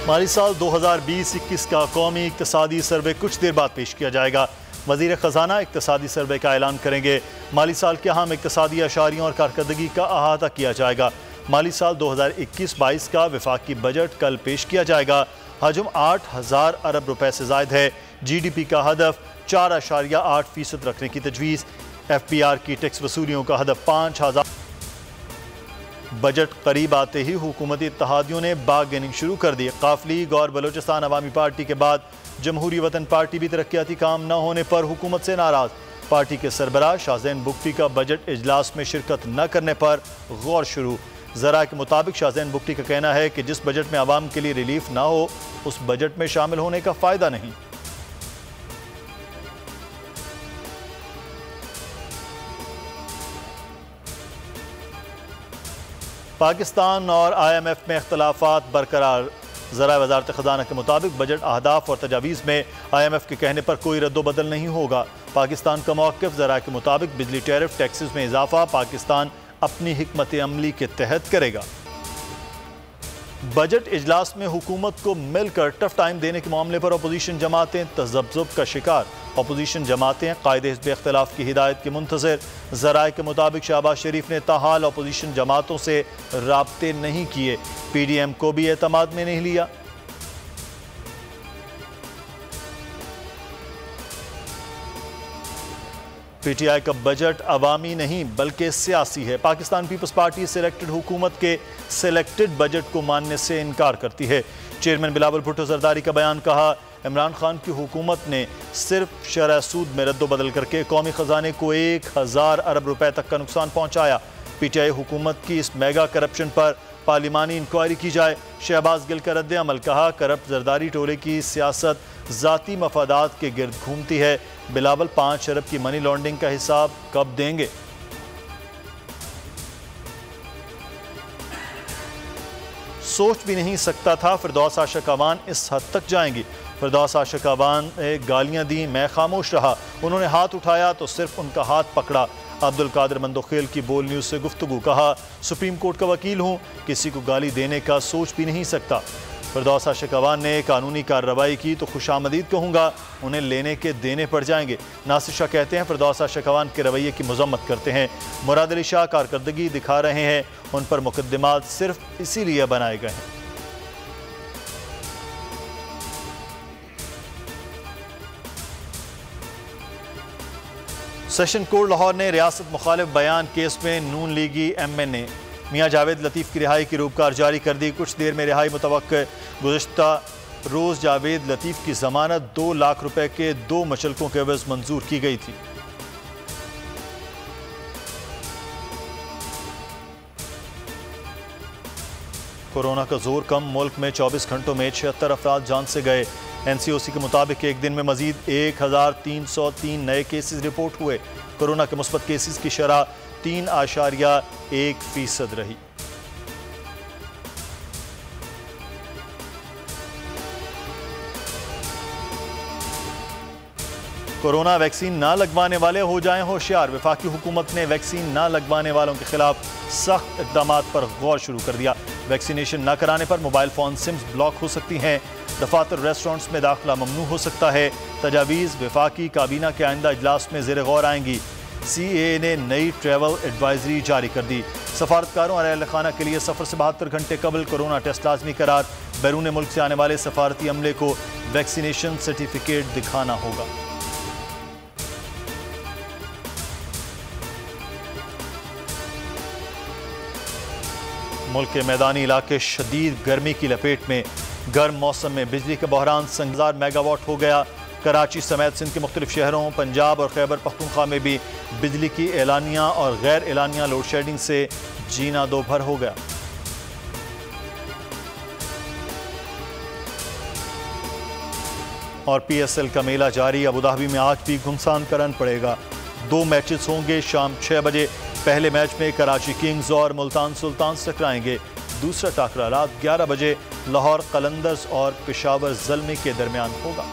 माली साल 2020-21 का कौमी इक्तिसादी सर्वे कुछ देर बाद पेश किया जाएगा। वज़ीर ख़जाना इक्तिसादी सर्वे का ऐलान करेंगे। माली साल के अहम इक्तिसादी अशारियों और कारकर्दगी का अहाता किया जाएगा। माली साल 2021-22 का वफाकी बजट कल पेश किया जाएगा। हजम 8,000 अरब रुपए से ज़ायद है। GDP का हदफ 4.8% रखने की तजवीज़। FPR की टैक्स वसूलियों का हदफ 5,000। बजट करीब आते ही हुकूमती इत्तेहादियों ने बारगेनिंग शुरू कर दी। काफली गौर बलोचिस्तान अवामी पार्टी के बाद जमहूरी वतन पार्टी भी तरक्याती काम न होने पर हुकूमत से नाराज। पार्टी के सरबराह शाहजैन बुगटी का बजट इजलास में शिरकत न करने पर गौर शुरू। ज़रा के मुताबिक शाहजैन बुगटी का कहना है कि जिस बजट में आवाम के लिए रिलीफ ना हो उस बजट में शामिल होने का फ़ायदा नहीं। पाकिस्तान और IMF में इख्तलाफात बरकरार। ज़रा वज़ारत ख़ज़ाना के मुताबिक बजट अहदाफ और तजावीज़ में IMF के कहने पर कोई रद्दोबदल नहीं होगा। पाकिस्तान का मौक़िफ़ ज़रा के मुताबिक बिजली टैरिफ टैक्सेस में इजाफा पाकिस्तान अपनी हिकमत अमली के तहत करेगा। बजट इजलास में हुकूमत को मिलकर टफ टाइम देने के मामले पर अपोजिशन जमातें तज़ब्ज़ुब का शिकार। अपोजिशन जमातें कायदे हिज़्ब इख्तिलाफ की हिदायत के मुंतज़िर। ज़राए के मुताबिक शहबाज शरीफ ने ताहाल अपोजिशन जमातों से राब्ते नहीं किए। PDM को भी एतमाद में नहीं लिया। PTI का बजट अवामी नहीं बल्कि सियासी है। पाकिस्तान पीपल्स पार्टी सिलेक्टेड हुकूमत के सिलेक्टेड बजट को मानने से इनकार करती है। चेयरमैन बिलावल भुट्टो जरदारी का बयान। कहा, इमरान खान की हुकूमत ने सिर्फ शरह सूद में रद्दोबदल करके कौमी ख़जाने को 1,000 अरब रुपए तक का नुकसान पहुँचाया। PTI हुकूमत की इस मेगा करप्शन पर पार्लिमानी इंक्वायरी की जाए। शहबाज गिल का रद्द अमल। कहा, करप्ट जरदारी टोले की सियासत ज़ाती मफादात के गिर्द घूमती है। बिलावल 5 अरब की मनी लॉन्ड्रिंग का हिसाब कब देंगे? सोच भी नहीं सकता था फिरदौस आशिक अवान इस हद तक जाएंगी। फिरदौस आशिक अवान ने गालियां दी, मैं खामोश रहा। उन्होंने हाथ उठाया तो सिर्फ उनका हाथ पकड़ा। अब्दुल कादिर मंदोखेल की बोल न्यूज़ से गुफ्तगू। कहा, सुप्रीम कोर्ट का वकील हूँ, किसी को गाली देने का सोच भी नहीं सकता। फिरदौस आशिक अवान ने कानूनी कार्रवाई की तो खुशामदीद कहूँगा, उन्हें लेने के देने पड़ जाएंगे। नासिर शाह कहते हैं फिरदौस आशिक अवान के रवैये की मजम्मत करते हैं। मुराद अली शाह कारकर्दगी दिखा रहे हैं, उन पर मुकद्दमात सिर्फ इसीलिए बनाए गए हैं। सेशन कोर्ट लाहौर ने रियासत मुखालिफ बयान केस में नून लीगी MNA मियाँ जावेद लतीफ़ की रिहाई की रूपकार जारी कर दी। कुछ देर में रिहाई मुतवक्किल। गुज़िश्ता रोज़ जावेद लतीफ़ की ज़मानत 2 लाख रुपए के 2 मचलकों के एवज़ मंजूर की गई थी। कोरोना का जोर कम। मुल्क में 24 घंटों में 76 अफराद जान से गए। NCOC के मुताबिक एक दिन में मजीद 1,303 नए केसेस रिपोर्ट हुए। कोरोना के मुस्बत केसेस की शरह 3.1% रही। कोरोना वैक्सीन ना लगवाने वाले हो जाएं होशियार। वफाकी हुकूमत ने वैक्सीन ना लगवाने वालों के खिलाफ सख्त इक़दामात पर गौर शुरू कर दिया। वैक्सीनेशन न कराने पर मोबाइल फ़ोन सिम्स ब्लॉक हो सकती हैं। दफातर रेस्टोरेंट्स में दाखिला ममनू हो सकता है। तजावीज़ वफाकी काबीना के आइंदा इजलास में ज़ेर गौर आएंगी। CAA ने नई ट्रैवल एडवाइजरी जारी कर दी। सफारतकारों और अहल खाना के लिए सफ़र से 72 घंटे कबल कोरोना टेस्ट लाजमी करार। बैरून मुल्क से आने वाले सफारती अमले को वैक्सीनेशन सर्टिफिकेट दिखाना होगा। मुल्क के मैदानी इलाके शदीद गर्मी की लपेट में। गर्म मौसम में बिजली का बहरान 1000 मेगावाट हो गया। कराची समेत सिंध के मुख्तलिफ शहरों, पंजाब और खैबर पख्तूनख्वा में भी बिजली की एलानिया और गैर एलानिया लोड शेडिंग से जीना दोभर हो गया। और PSL का मेला जारी। अबुधाबी में आज भी घुमसान का रन पड़ेगा। 2 मैचेस होंगे शाम 6 बजे। पहले मैच में कराची किंग्स और मुल्तान सुल्तान्स टकराएंगे। दूसरा टाकरा रात 11 बजे लाहौर कलंदर्स और पेशावर ज़ल्मी के दरमियान होगा।